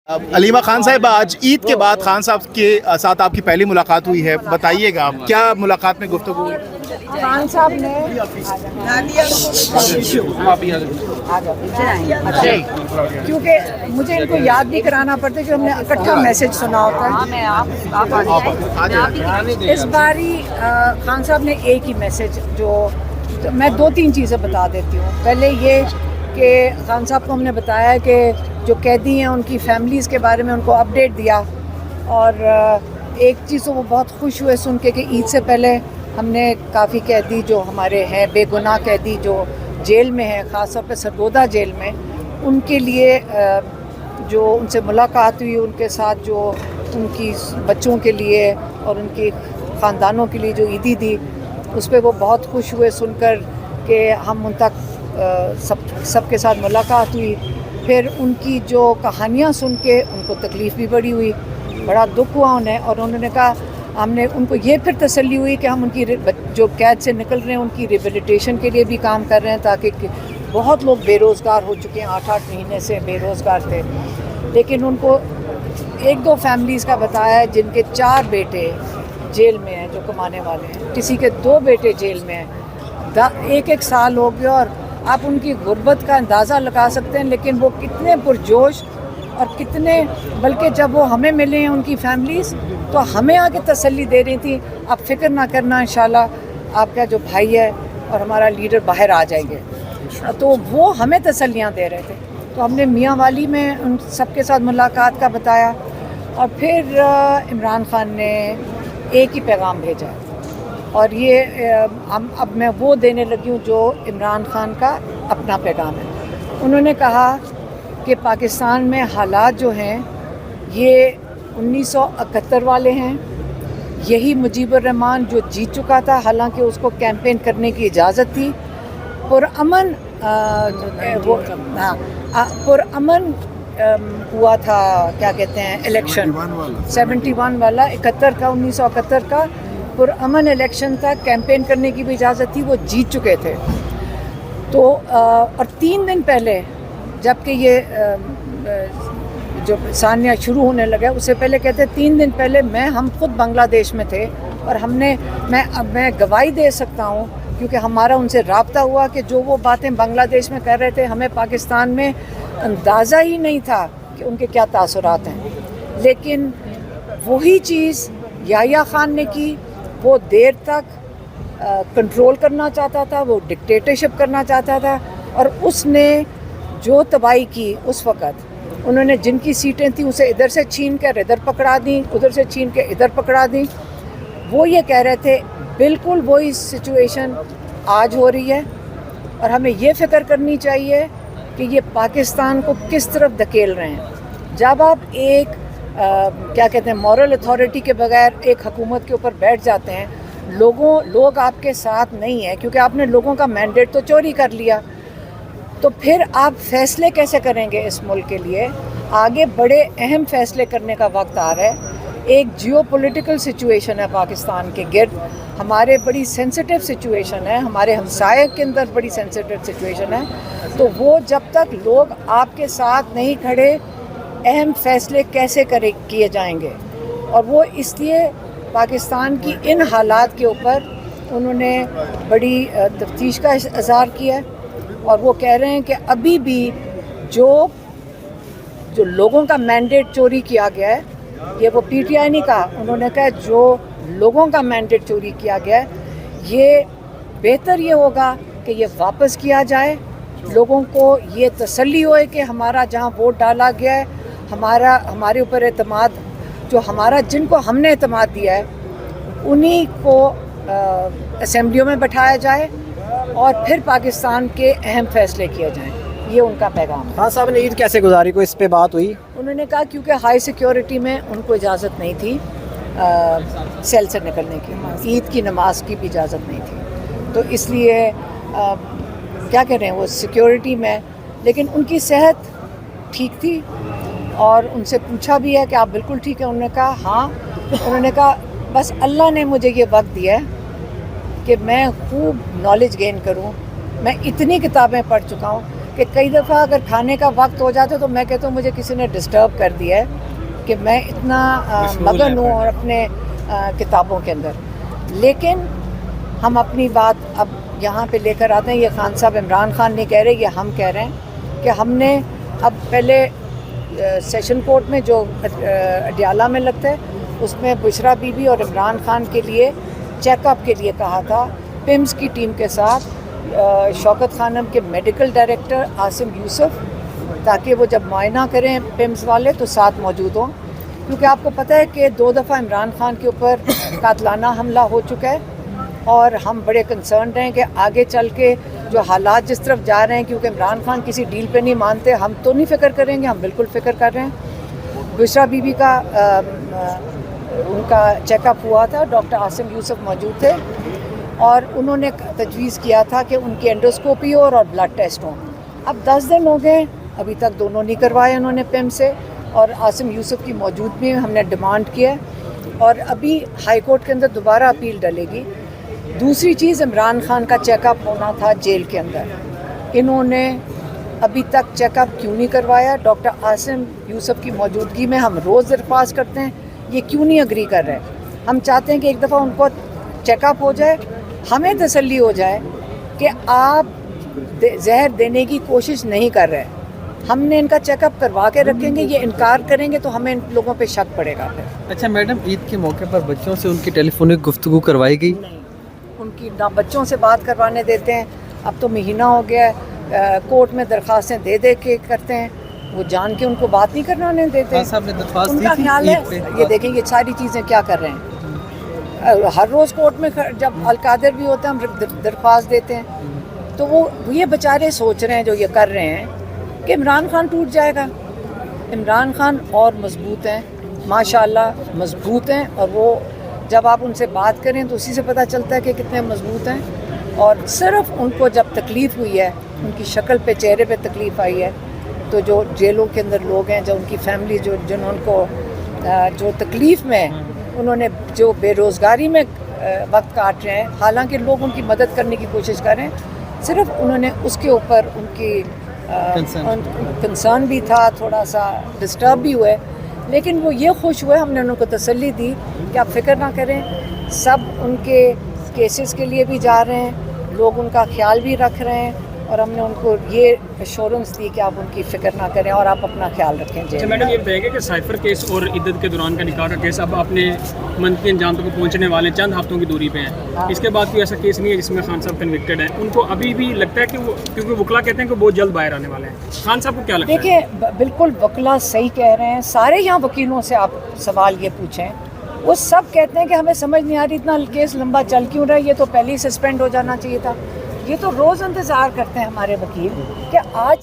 علیمہ خان صاحب، آج عید کے بعد خان صاحب کے ساتھ آپ کی پہلی ملاقات ہوئی ہے، بتائیے گا کیا ملاقات میں گفتگو ہوئی؟ خان صاحب نے کیونکہ مجھے ان کو یاد بھی کرانا پڑتا ہے کہ ہم نے اکٹھا میسج سنا ہوتا ہے. اس باری خان صاحب نے ایک ہی میسج، جو میں 2-3 چیزیں بتا دیتی ہوں. پہلے یہ کہ خان صاحب کو ہم نے بتایا کہ جو قیدی ہیں ان کی فیملیز کے بارے میں ان کو اپڈیٹ دیا، اور ایک چیز تو وہ بہت خوش ہوئے سن کے کہ عید سے پہلے ہم نے کافی قیدی جو ہمارے ہیں، بے گناہ قیدی جو جیل میں ہیں، خاص طور پہ سرگودا جیل میں، ان کے لیے جو ان سے ملاقات ہوئی، ان کے ساتھ جو ان کی بچوں کے لیے اور ان کی خاندانوں کے لیے جو عیدی دی، اس پہ وہ بہت خوش ہوئے سن کر کہ ہم ان تک سب کے ساتھ ملاقات ہوئی. پھر ان کی جو کہانیاں سن کے ان کو تکلیف بھی بڑی ہوئی، بڑا دکھ ہوا انہیں، اور انہوں نے کہا ہم نے ان کو یہ پھر تسلی ہوئی کہ ہم ان کی جو قید سے نکل رہے ہیں ان کی ریبیلیٹیشن کے لیے بھی کام کر رہے ہیں، تاکہ بہت لوگ بے روزگار ہو چکے ہیں، 8 مہینے سے بے روزگار تھے. لیکن ان کو 1-2 فیملیز کا بتایا ہے جن کے 4 بیٹے جیل میں ہیں جو کمانے والے ہیں، کسی کے 2 بیٹے جیل میں ہیں، 1 سال ہو گیا، اور آپ ان کی غربت کا اندازہ لگا سکتے ہیں. لیکن وہ کتنے پرجوش اور کتنے، بلکہ جب وہ ہمیں ملے ہیں ان کی فیملیز تو ہمیں آ کے تسلی دے رہی تھی، آپ فکر نہ کرنا، انشاءاللہ آپ کا جو بھائی ہے اور ہمارا لیڈر باہر آ جائیں گے. تو وہ ہمیں تسلیاں دے رہے تھے. تو ہم نے میاں والی میں ان سب کے ساتھ ملاقات کا بتایا، اور پھر عمران خان نے ایک ہی پیغام بھیجا، اور یہ اب میں وہ دینے لگی ہوں جو عمران خان کا اپنا پیغام ہے. انہوں نے کہا کہ پاکستان میں حالات جو ہیں یہ 1971 والے ہیں. یہی مجیب الرحمان جو جیت چکا تھا، حالانکہ اس کو کیمپین کرنے کی اجازت تھی، پرامن پرامن ہوا تھا، کیا کہتے ہیں، الیکشن 71 والا، 71 کا 1971 کا پرامن الیکشن تھا، کیمپین کرنے کی بھی اجازت تھی، وہ جیت چکے تھے. تو اور 3 دن پہلے جب کہ یہ جو ثانیہ شروع ہونے لگا، اس سے پہلے کہتے 3 دن پہلے ہم خود بنگلہ دیش میں تھے، اور ہم نے میں گواہی دے سکتا ہوں کیونکہ ہمارا ان سے رابطہ ہوا کہ جو وہ باتیں بنگلہ دیش میں کر رہے تھے، ہمیں پاکستان میں اندازہ ہی نہیں تھا کہ ان کے کیا تاثرات ہیں. لیکن وہی چیز یحییٰ خان نے کی. وہ دیر تک کنٹرول کرنا چاہتا تھا، وہ ڈکٹیٹرشپ کرنا چاہتا تھا، اور اس نے جو تباہی کی اس وقت، انہوں نے جن کی سیٹیں تھیں اسے ادھر سے چھین کر ادھر پکڑا دیں، ادھر سے چھین کے ادھر پکڑا دیں. وہ یہ کہہ رہے تھے بالکل وہی سچویشن آج ہو رہی ہے، اور ہمیں یہ فکر کرنی چاہیے کہ یہ پاکستان کو کس طرف دھکیل رہے ہیں. جب آپ ایک کیا کہتے ہیں مورل اتھارٹی کے بغیر ایک حکومت کے اوپر بیٹھ جاتے ہیں، لوگ آپ کے ساتھ نہیں ہیں کیونکہ آپ نے لوگوں کا مینڈیٹ تو چوری کر لیا، تو پھر آپ فیصلے کیسے کریں گے اس ملک کے لیے؟ آگے بڑے اہم فیصلے کرنے کا وقت آ رہا ہے. ایک جیو پولیٹیکل سچویشن ہے پاکستان کے گرد، ہمارے بڑی سینسیٹیو سچویشن ہے، ہمارے ہمسائے کے اندر بڑی سینسیٹیو سچویشن ہے. تو وہ جب تک لوگ آپ کے ساتھ نہیں کھڑے، اہم فیصلے کیسے کیے جائیں گے؟ اور وہ اس لیے پاکستان کی ان حالات کے اوپر انہوں نے بڑی تفتیش کا اظہار کیا ہے، اور وہ کہہ رہے ہیں کہ ابھی بھی جو لوگوں کا مینڈیٹ چوری کیا گیا ہے، یہ وہ پی ٹی آئی نہیں کہا، انہوں نے کہا جو لوگوں کا مینڈیٹ چوری کیا گیا ہے، یہ بہتر یہ ہوگا کہ یہ واپس کیا جائے. لوگوں کو یہ تسلی ہوئے کہ ہمارا جہاں ووٹ ڈالا گیا ہے، ہمارے اوپر اعتماد، جن کو ہم نے اعتماد دیا ہے، انہی کو اسمبلیوں میں بٹھایا جائے، اور پھر پاکستان کے اہم فیصلے کیے جائیں. یہ ان کا پیغام ہے. خان صاحب نے عید کیسے گزاری، کوئی اس پہ بات ہوئی؟ انہوں نے کہا کیونکہ ہائی سیکیورٹی میں ان کو اجازت نہیں تھی سیل سے نکلنے کی، عید کی نماز کی بھی اجازت نہیں تھی، تو اس لیے کیا کہہ رہے ہیں وہ سیکیورٹی میں. لیکن ان کی صحت ٹھیک تھی، اور ان سے پوچھا بھی ہے کہ آپ بالکل ٹھیک ہے؟ انہوں نے کہا ہاں. انہوں نے کہا بس اللہ نے مجھے یہ وقت دیا ہے کہ میں خوب نالج گین کروں. میں اتنی کتابیں پڑھ چکا ہوں کہ کہ کئی دفعہ اگر کھانے کا وقت ہو جاتا ہے تو میں کہتا ہوں مجھے کسی نے ڈسٹرب کر دیا ہے کہ میں اتنا مگن ہوں اور اپنے کتابوں کے اندر. لیکن ہم اپنی بات اب یہاں پہ لے کر آتے ہیں. یہ خان صاحب عمران خان نہیں کہہ رہے, یہ ہم کہہ رہے ہیں کہ ہم نے اب پہلے سیشن کورٹ میں جو اڈیالہ میں لگتا ہے اس میں بشرا بی بی اور عمران خان کے لیے چیک اپ کے لیے کہا تھا پمز کی ٹیم کے ساتھ شوکت خانم کے میڈیکل ڈائریکٹر عاصم یوسف, تاکہ وہ جب معائنہ کریں پمز والے تو ساتھ موجود ہوں. کیونکہ آپ کو پتہ ہے کہ 2 دفعہ عمران خان کے اوپر قاتلانہ حملہ ہو چکا ہے اور ہم بڑے کنسرنڈ ہیں کہ آگے چل کے جو حالات جس طرف جا رہے ہیں, کیونکہ عمران خان کسی ڈیل پہ نہیں مانتے, ہم تو نہیں فکر کریں گے, ہم بالکل فکر کر رہے ہیں. بشرا بی بی کا ان کا چیک اپ ہوا تھا, ڈاکٹر عاصم یوسف موجود تھے اور انہوں نے تجویز کیا تھا کہ ان کی انڈوسکوپی ہو اور بلڈ ٹیسٹ ہوں. اب 10 دن ہو گئے, ابھی تک دونوں نہیں کروائے انہوں نے پم سے, اور عاصم یوسف کی موجودگی میں ہم نے ڈیمانڈ کیا ہے اور ابھی ہائی کورٹ کے اندر دوبارہ اپیل ڈلے گی. دوسری چیز, عمران خان کا چیک اپ ہونا تھا جیل کے اندر, انہوں نے ابھی تک چیک اپ کیوں نہیں کروایا؟ ڈاکٹر عاصم یوسف کی موجودگی میں ہم روز درخواست کرتے ہیں, یہ کیوں نہیں اگری کر رہے؟ ہم چاہتے ہیں کہ ایک دفعہ ان کو چیک اپ ہو جائے, ہمیں تسلی ہو جائے کہ آپ زہر دینے کی کوشش نہیں کر رہے. ہم نے ان کا چیک اپ کروا کے رکھیں گے, یہ انکار کریں گے تو ہمیں ان لوگوں پہ شک پڑے گا پھر. اچھا میڈم, عید کے موقع پر بچوں سے ان کی ٹیلی فونک گفتگو کروائی گئی؟ نہیں, ان کی نہ بچوں سے بات کروانے دیتے ہیں. اب تو مہینہ ہو گیا ہے, کورٹ میں درخواستیں دے دے کے کرتے ہیں, وہ جان کے ان کو بات نہیں کروانے دیتے. خان صاحب نے درخواست ان دی کا تھی خیال ہے, عید پہ. یہ دیکھیں یہ ساری چیزیں کیا کر رہے ہیں. ہر روز کورٹ میں جب القادر بھی ہوتا ہے ہم درخواست دیتے ہیں, تو وہ یہ بیچارے سوچ رہے ہیں جو یہ کر رہے ہیں کہ عمران خان ٹوٹ جائے گا. عمران خان اور مضبوط ہیں, ماشاءاللہ مضبوط ہیں, اور وہ جب آپ ان سے بات کریں تو اسی سے پتہ چلتا ہے کہ کتنے مضبوط ہیں. اور صرف ان کو جب تکلیف ہوئی ہے, ان کی شکل پہ چہرے پہ تکلیف آئی ہے, تو جو جیلوں کے اندر لوگ ہیں, جو ان کی فیملی جنہوں کو جو تکلیف میں انہوں نے جو بے روزگاری میں وقت کاٹ رہے ہیں, حالانکہ لوگ ان کی مدد کرنے کی کوشش کر رہے ہیں, صرف انہوں نے اس کے اوپر ان کی کنسرن بھی تھا, تھوڑا سا ڈسٹرب بھی ہوئے, لیکن وہ یہ خوش ہوئے, ہم نے ان کو تسلی دی کہ آپ فکر نہ کریں, سب ان کے کیسز کے لیے بھی جا رہے ہیں, لوگ ان کا خیال بھی رکھ رہے ہیں, اور ہم نے ان کو یہ ایشورنس دی کہ آپ ان کی فکر نہ کریں اور آپ اپنا خیال رکھیں. اچھا میڈم, یہ بتائیں گے کہ سائفر کیس اور عدت کے دوران کا نکاح کا کیس اب اپنے منطقی انجام تک پہنچنے والے چند ہفتوں کی دوری پہ ہیں, اس کے بعد کوئی ایسا کیس نہیں ہے جس میں خان صاحب کنوکٹڈ ہیں, ان کو ابھی بھی لگتا ہے کہ وہ, کیونکہ وکلا کہتے ہیں کہ بہت جلد باہر آنے والے ہیں, خان صاحب کو کیا لگتا ہے؟ دیکھیں بالکل وکلا صحیح کہہ رہے ہیں, سارے یہاں وکیلوں سے آپ سوال یہ پوچھیں, وہ سب کہتے ہیں کہ ہمیں سمجھ نہیں آ رہی اتنا کیس لمبا چل کیوں رہا ہے, یہ تو پہلے ہی سسپینڈ ہو جانا چاہیے تھا. یہ تو روز انتظار کرتے ہیں ہمارے وکیل کہ آج